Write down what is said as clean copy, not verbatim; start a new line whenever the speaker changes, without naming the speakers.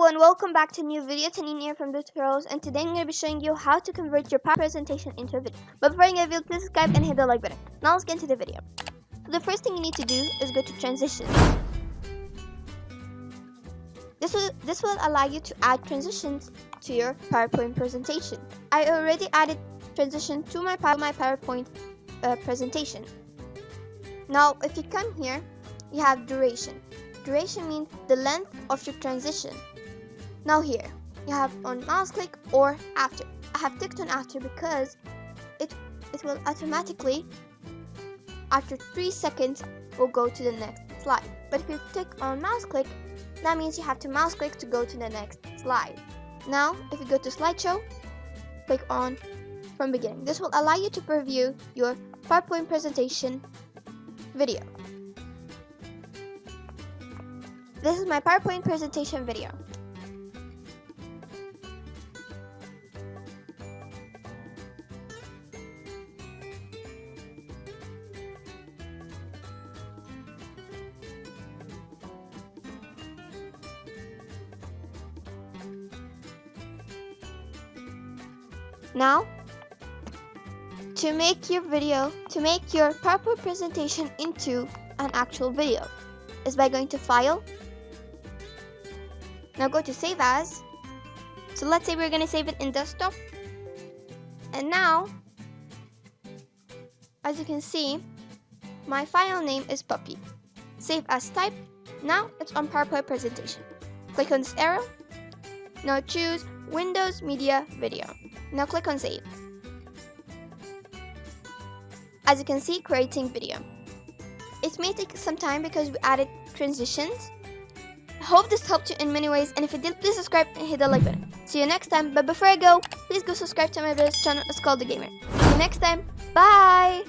everyone, welcome back to a new video. Tanine here from the tutorials, and today I'm going to be showing you how to convert your PowerPoint presentation into a video. But before I get video, please subscribe and hit the like button. Now let's get into the video. So the first thing you need to do is go to transitions. This will allow you to add transitions to your PowerPoint presentation. I already added transition to my PowerPoint presentation. Now if you come here, you have duration. Duration means the length of your transition. Now here, you have on mouse click or after. I have ticked on after because it will automatically, after 3 seconds, will go to the next slide. But if you tick on mouse click, that means you have to mouse click to go to the next slide. Now, if you go to slideshow, click on from beginning. This will allow you to preview your PowerPoint presentation video. This is my PowerPoint presentation video. Now, to make your PowerPoint presentation into an actual video is by going to File. Now go to Save As. So let's say we're going to save it in desktop. And now, as you can see, my file name is Puppy. Save as type. Now it's on PowerPoint presentation. Click on this arrow. Now choose Windows Media Video. Now click on Save. As you can see, creating video. It may take some time because we added transitions. I hope this helped you in many ways, and if it did, please subscribe and hit the like button. See you next time, but before I go, please go subscribe to my brother's channel. It's called The Gamer. See you next time. Bye!